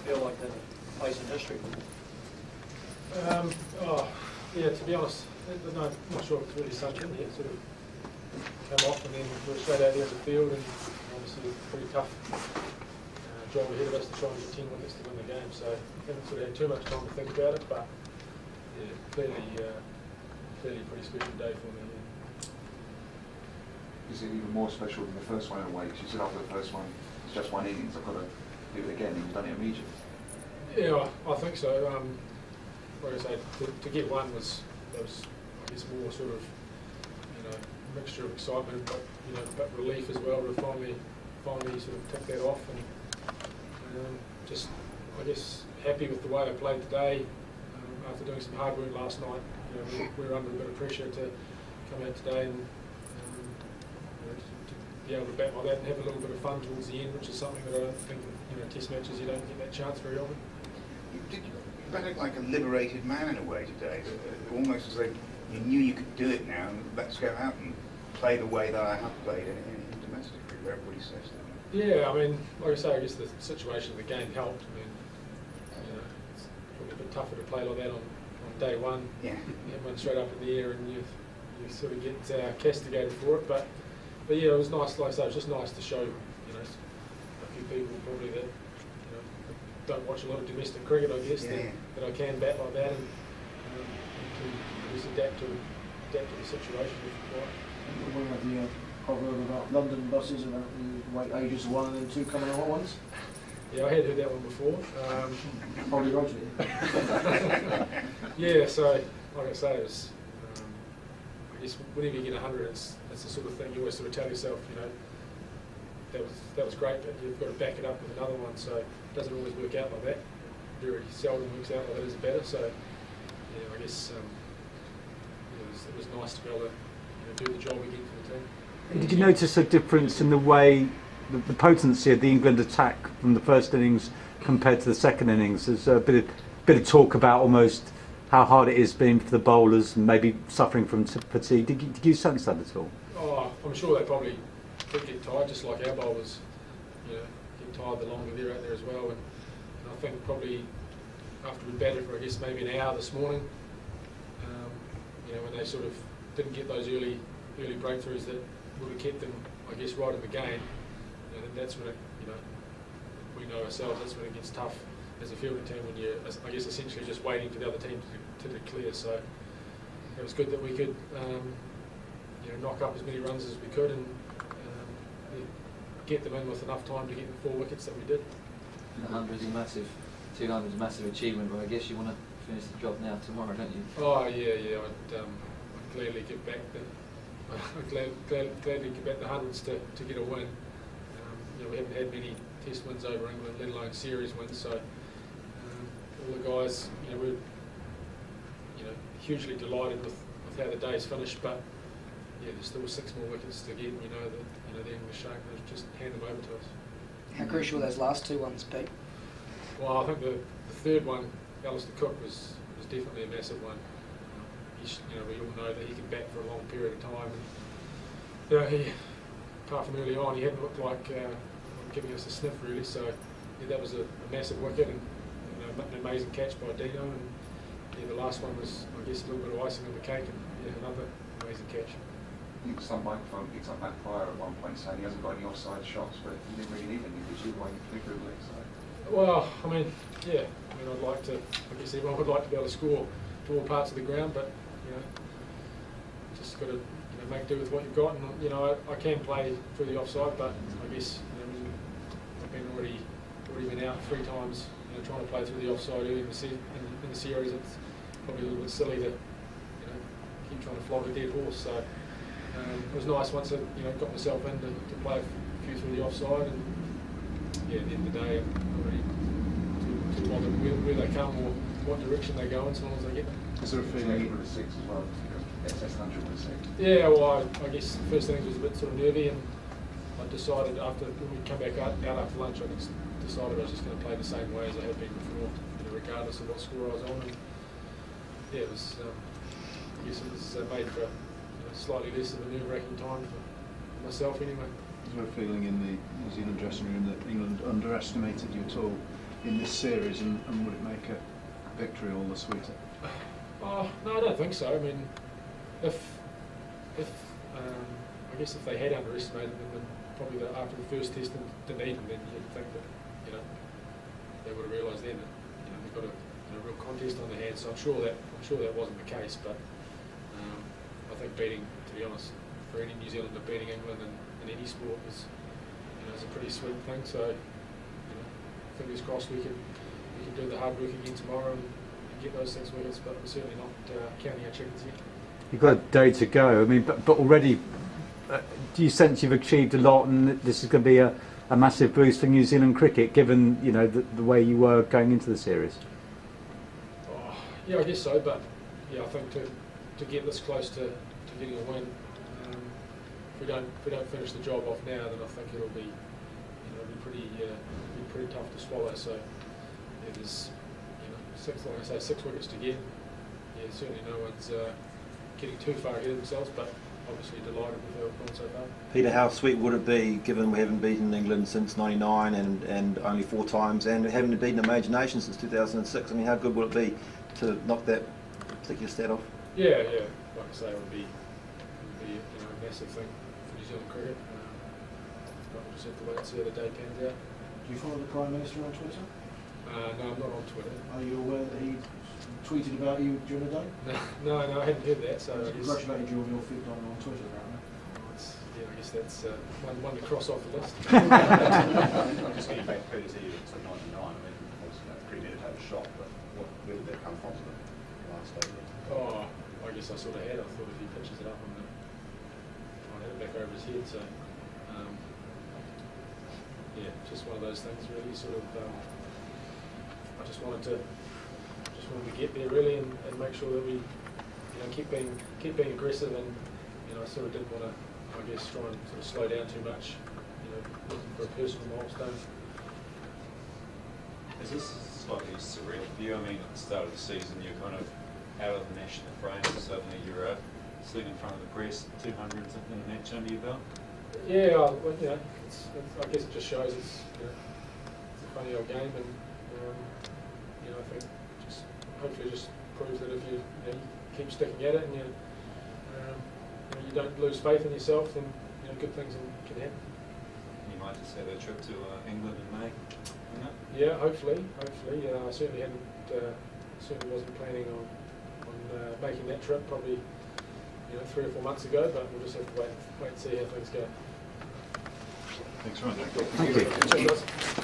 feel like that place in history? Yeah, to be honest, no, I'm not sure if it's really sunk in yet. Sort of come off and then we're straight out there in the field, and obviously a pretty tough job ahead of us to try and get 10 wickets to win the game. So haven't sort of had too much time to think about it, but yeah, clearly a pretty special day for me. Yeah. Is it even more special than the first one in a way? Because you said after the first one, it's just one innings, I've got to do it again, and you've done it immediately. Yeah, I think so. Like I say, to get one was I guess more sort of, mixture of excitement, but relief as well to finally sort of tick that off, and just I guess happy with the way I played today. After doing some hard work last night, we were under a bit of pressure to come out today and to be able to bat like that and have a little bit of fun towards the end, which is something that I don't think Test matches you don't get that chance very often. You batted like a liberated man in a way today, almost as though you knew you could do it now, and let's go out and play the way that I have played in domestic cricket, where everybody says that. Yeah, I mean, like I say, I guess the situation of the game helped. I mean, it's probably a bit tougher to play like that on day one. Yeah. You have one straight up in the air and you sort of get castigated for it. But yeah, it was nice. Like I say, it was just nice to show a few people probably that don't watch a lot of domestic cricket, I guess, that I can bat like that and to just adapt to the situation if you like. What about the proverb about London buses, about the wait ages of one and then two coming on at once? Yeah, I had heard that one before. Probably wrote it. Yeah, so like I say, it was, I guess whenever you get 100, it's the sort of thing you always sort of tell yourself, that was great, but you've got to back it up with another one. So it doesn't always work out like that. Very seldom works out like that as a batter. So yeah, I guess it was nice to be able to do the job again for the team. Did you notice a difference in the way the potency of the England attack from the first innings compared to the second innings? There's a bit of talk about almost how hard it is being for the bowlers and maybe suffering from fatigue. Did you sense that at all? Oh, I'm sure they probably did get tired, just like our bowlers. Get tired the longer they're out there as well. And I think probably after we batted for I guess maybe an hour this morning, when they sort of didn't get those early breakthroughs that would have kept them, I guess, right in the game. And that's when we know ourselves. That's when it gets tough as a fielding team when you're, I guess, essentially just waiting for the other team to declare. So it was good that we could, knock up as many runs as we could and get them in with enough time to get the 4 wickets that we did. And 100 is a massive, 200 is a massive achievement, but I guess you want to finish the job now tomorrow, don't you? Oh yeah. I'd gladly give back gladly give back the hundreds to get a win. We haven't had many Test wins over England, let alone series wins. So all the guys, we're hugely delighted with how the day's finished. But yeah, there's still 6 more wickets to get. And the English aren't going to just hand them over to us. How crucial those last 2 ones, Pete? Well, I think the third one, Alistair Cook, was definitely a massive one. We all know that he can bat for a long period of time. And, apart from early on, he hadn't looked like giving us a sniff really. So yeah, that was a massive wicket and an amazing catch by Dino. And the last one was, I guess, a little bit of icing on the cake and another amazing catch. I think some microphone picked up backfire at one point saying he hasn't got any offside shots, but he didn't really need any, did you, by particularly? So. Well, I'd like to, I guess everyone would like to be able to score to all parts of the ground, but just got to make do with what you've got. And I can play through the offside, but I guess I've been already been out 3 times trying to play through the offside early in the series. It's probably a little bit silly to keep trying to flog a dead horse. So it was nice once I got myself in to play a few through the offside. And yeah, at the end of the day, I'm not really too bothered where they come or what direction they go in, so long as they get them. Is there a feeling even with 6 as well? Test 100 with 6? Yeah, well, I guess the first innings was a bit sort of nervy, and I decided when we come back out after lunch, I decided I was just going to play the same way as I had been before, regardless of what score I was on. And yeah, it was. I guess it was made for slightly less of a nerve-wracking time for myself, anyway. Is there a feeling in the New Zealand dressing room that England underestimated you at all in this series, and would it make a victory all the sweeter? Oh, no, I don't think so. I mean, if I guess if they had underestimated them, then probably after the first test and didn't even, then you'd think that, you know, they would have realised then that, you know, they've got a real contest on their hands. So I'm sure that wasn't the case. But I think beating, to be honest, for any New Zealander, beating England in any sport is, you know, is a pretty sweet thing. So, you know, fingers crossed we can do the hard work again tomorrow and get those things with us. But we're certainly not counting our chickens yet. You've got a day to go. I mean, but already, do you sense you've achieved a lot, and this is going to be a massive boost for New Zealand cricket, given, you know, the way you were going into the series? Oh, yeah, I guess so. But yeah, I think to get this close to getting a win, if we don't finish the job off now, then I think it'll be, you know, pretty tough to swallow. So yeah, there's, you know, like I say, 6 wickets to get. Yeah, certainly no one's getting too far ahead of themselves, but obviously delighted with how we've gone so far. Peter, how sweet would it be, given we haven't beaten England since '99 and only 4 times, and haven't beaten a major nation since 2006? I mean, how good would it be to knock that particular stat off? Yeah. Like I say, it would be you know, a massive thing for New Zealand cricket. But we'll just have to wait and see how the day pans out. Do you follow the Prime Minister on Twitter? No, I'm not on Twitter. Are you aware that he tweeted about you during the day? No, I hadn't heard that. So I guess, congratulated you on your feat on Twitter, apparently. yeah, I guess that's one to cross off the list. Just getting back to Peter's ear to 99, I mean, it was a premeditated shot, but where did that come from the last day? Oh, I guess I sort of had. I thought if he pitches it up, I'd have it back over his head. So, yeah, just one of those things really. Sort of, I just wanted to get there really and make sure that we, you know, keep being aggressive, and, you know, I sort of didn't want to, I guess, try and sort of slow down too much, you know, looking for a personal milestone. Is this slightly surreal for you? I mean, at the start of the season, you're kind of out of the national frame, and suddenly you're sitting in front of the press, 200s in a match under your belt. Yeah, well, you know, I guess it just shows it's, you know, it's a funny old game, and you know, I think hopefully just proves that if you keep sticking at it and you don't lose faith in yourself, then, you know, good things can happen. You might just have a trip to England in May. Yeah, hopefully. I certainly wasn't planning on making that trip. Probably, you know, 3 or 4 months ago. But we'll just have to wait and see how things go. Thanks very much. Thank you. Cheers, guys.